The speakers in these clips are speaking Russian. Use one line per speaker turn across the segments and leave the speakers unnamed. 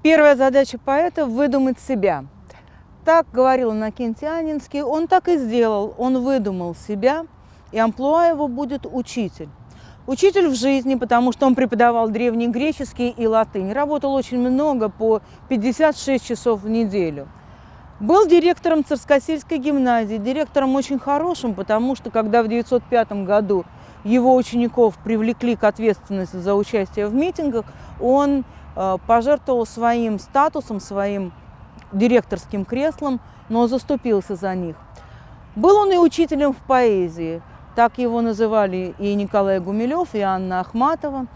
Первая задача поэта – выдумать себя. Так говорил Иннокентий Анненский, он так и сделал. Он выдумал себя, и амплуа его будет учитель. Учитель в жизни, потому что он преподавал древнегреческий и латынь. Работал очень много, по 56 часов в неделю. Был директором Царскосельской гимназии, директором очень хорошим, потому что когда в 905 году его учеников привлекли к ответственности за участие в митингах, он пожертвовал своим статусом, своим директорским креслом, но заступился за них. Был он и учителем в поэзии. Так его называли и Николай Гумилев, и Анна Ахматова.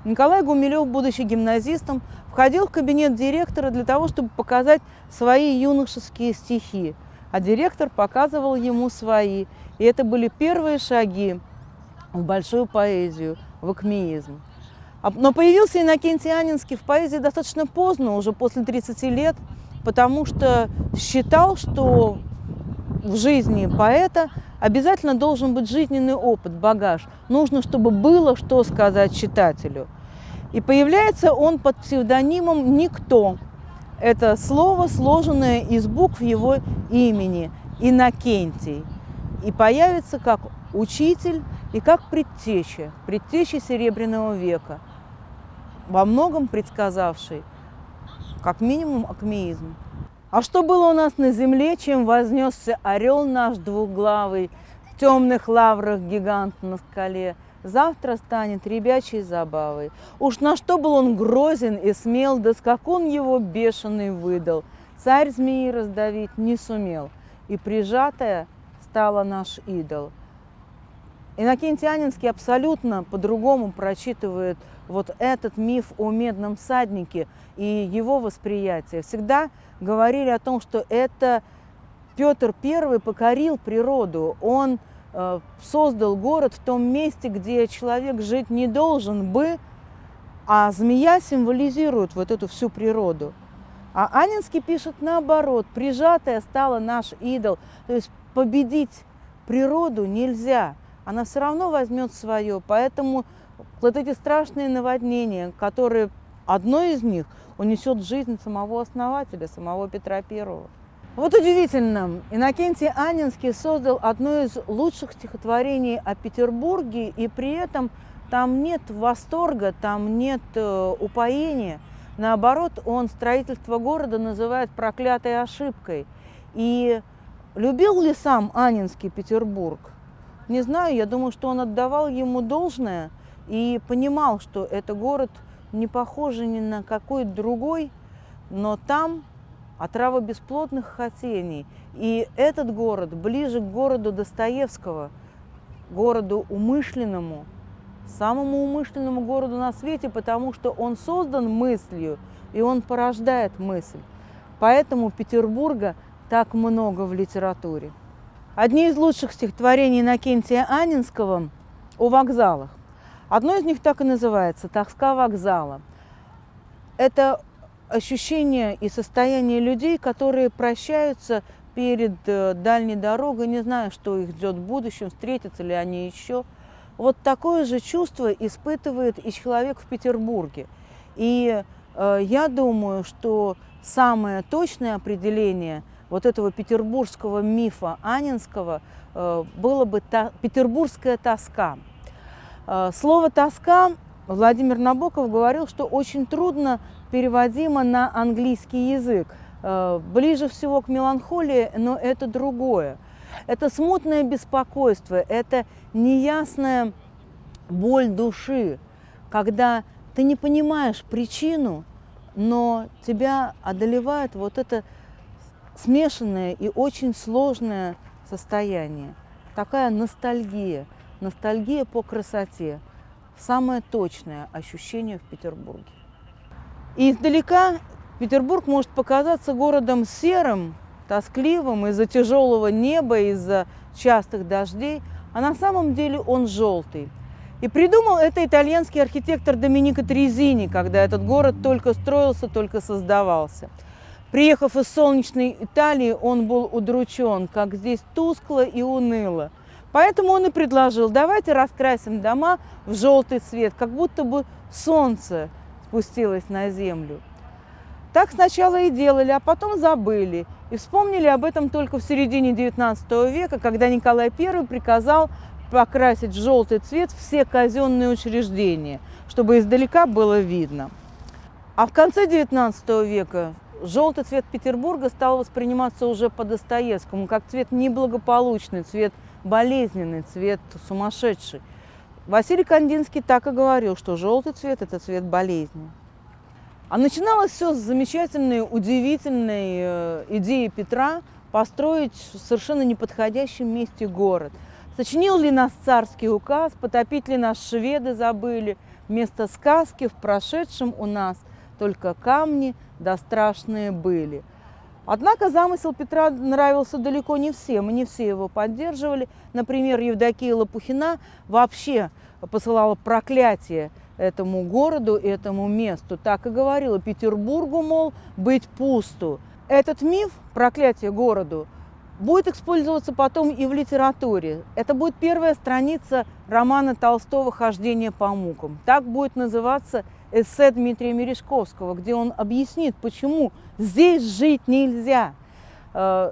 Николай Гумилев, будучи гимназистом, входил в кабинет директора для того, чтобы показать свои юношеские стихи, а директор показывал ему свои. И это были первые шаги в большую поэзию, в акмеизм. Но появился Иннокентий Анненский в поэзии достаточно поздно, уже после 30 лет, потому что считал, что в жизни поэта обязательно должен быть жизненный опыт, багаж. Нужно, чтобы было что сказать читателю. И появляется он под псевдонимом «Никто». Это слово, сложенное из букв его имени – Иннокентий. И появится как учитель и как предтеча Серебряного века, во многом предсказавший, как минимум, акмеизм. А что было у нас на земле, чем вознесся орел наш двуглавый, в темных лаврах гигант на скале? Завтра станет ребячей забавой. Уж на что был он грозен и смел, да скакун его бешеный выдал. Царь змеи раздавить не сумел, и прижатая стала наш идол. Иннокентий Анненский абсолютно по-другому прочитывает вот этот миф о медном всаднике и его восприятие. Всегда говорили о том, что это Петр I покорил природу. Он создал город в том месте, где человек жить не должен бы, а змея символизирует вот эту всю природу. А Анненский пишет наоборот: прижатая стала наш идол. То есть победить природу нельзя, она все равно возьмет свое. Поэтому вот эти страшные наводнения, которые одно из них унесет жизнь самого основателя, самого Петра I. Вот удивительно, Иннокентий Анненский создал одно из лучших стихотворений о Петербурге, и при этом там нет восторга, там нет упоения. Наоборот, он строительство города называет проклятой ошибкой. И любил ли сам Анненский Петербург? Не знаю, я думаю, что он отдавал ему должное и понимал, что это город не похожий ни на какой другой, но там отрава бесплодных хотений. И этот город ближе к городу Достоевского, городу умышленному, самому умышленному городу на свете, потому что он создан мыслью, и он порождает мысль. Поэтому Петербурга так много в литературе. Одни из лучших стихотворений Иннокентия Анненского о вокзалах. Одно из них так и называется «Тоска вокзала». Это ощущение и состояние людей, которые прощаются перед дальней дорогой, не зная, что их ждет в будущем, встретятся ли они еще. Вот такое же чувство испытывает и человек в Петербурге. И я думаю, что самое точное определение вот этого петербургского мифа Анненского было бы петербургская тоска. Слово «тоска» Владимир Набоков говорил, что очень трудно переводимо на английский язык. Ближе всего к меланхолии, но это другое. Это смутное беспокойство, это неясная боль души, когда ты не понимаешь причину, но тебя одолевает вот это смешанное и очень сложное состояние. Такая ностальгия, ностальгия по красоте. Самое точное ощущение в Петербурге. И издалека Петербург может показаться городом серым, тоскливым из-за тяжелого неба, из-за частых дождей, а на самом деле он желтый. И придумал это итальянский архитектор Доменико Трезини, когда этот город только строился, только создавался. Приехав из солнечной Италии, он был удручен, как здесь тускло и уныло. Поэтому он и предложил: давайте раскрасим дома в желтый цвет, как будто бы солнце спустилось на землю. Так сначала и делали, а потом забыли. И вспомнили об этом только в середине XIX века, когда Николай I приказал покрасить в желтый цвет все казенные учреждения, чтобы издалека было видно. А в конце XIX века желтый цвет Петербурга стал восприниматься уже по Достоевскому как цвет неблагополучный, цвет болезненный, цвет сумасшедший. Василий Кандинский так и говорил, что желтый цвет – это цвет болезни. А начиналось все с замечательной, удивительной идеи Петра построить в совершенно неподходящем месте город. Сочинил ли нас царский указ, потопить ли нас шведы забыли, вместо сказки в прошедшем у нас только камни да страшные были. Однако замысел Петра нравился далеко не всем, и не все его поддерживали. Например, Евдокия Лопухина вообще посылала проклятие этому городу, этому месту. Так и говорила: Петербургу, мол, быть пусту. Этот миф, проклятие городу, будет использоваться потом и в литературе. Это будет первая страница романа Толстого «Хождение по мукам». Так будет называться эссе Дмитрия Мережковского, где он объяснит, почему здесь жить нельзя.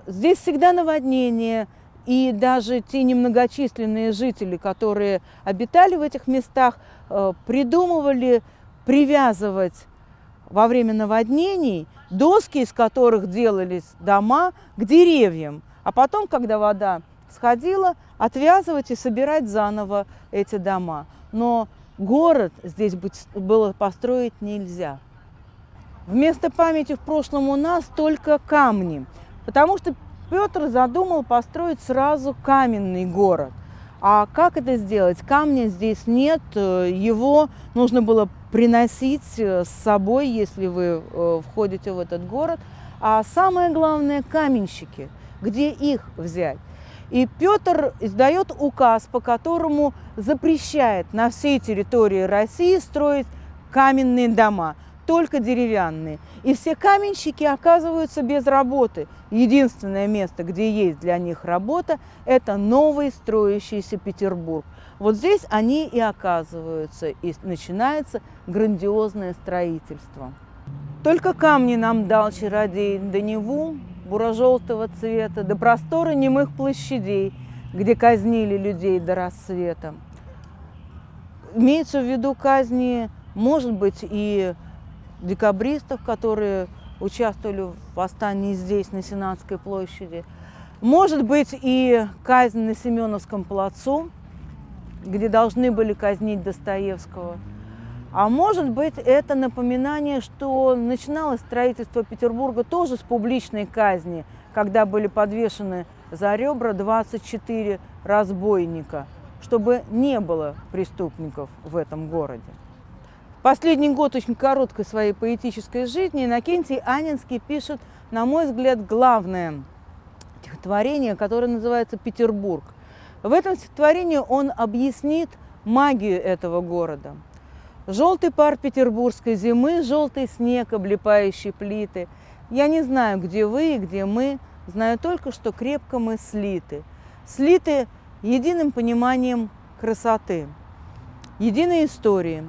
Здесь всегда наводнение, и даже те немногочисленные жители, которые обитали в этих местах, придумывали привязывать во время наводнений доски, из которых делались дома, к деревьям. А потом, когда вода сходила, отвязывать и собирать заново эти дома. Но город здесь было построить нельзя. Вместо памяти в прошлом у нас только камни, потому что Петр задумал построить сразу каменный город. А как это сделать? Камня здесь нет, его нужно было приносить с собой, если вы входите в этот город. А самое главное – каменщики. Где их взять? И Петр издает указ, по которому запрещает на всей территории России строить каменные дома, только деревянные. И все каменщики оказываются без работы. Единственное место, где есть для них работа, это новый строящийся Петербург. Вот здесь они и оказываются, и начинается грандиозное строительство. Только камни нам дал чародей, да Неву буро-желтого цвета, до простора немых площадей, где казнили людей до рассвета. Имеется в виду казни, может быть, и декабристов, которые участвовали в восстании здесь, на Сенатской площади. Может быть, и казнь на Семеновском плацу, где должны были казнить Достоевского. А может быть, это напоминание, что начиналось строительство Петербурга тоже с публичной казни, когда были подвешены за ребра 24 разбойника, чтобы не было преступников в этом городе. Последний год очень короткой своей поэтической жизни Иннокентий Анненский пишет, на мой взгляд, главное стихотворение, которое называется «Петербург». В этом стихотворении он объяснит магию этого города. Желтый пар петербургской зимы, желтый снег, облепающий плиты. Я не знаю, где вы и где мы, знаю только, что крепко мы слиты. Слиты единым пониманием красоты, единой истории,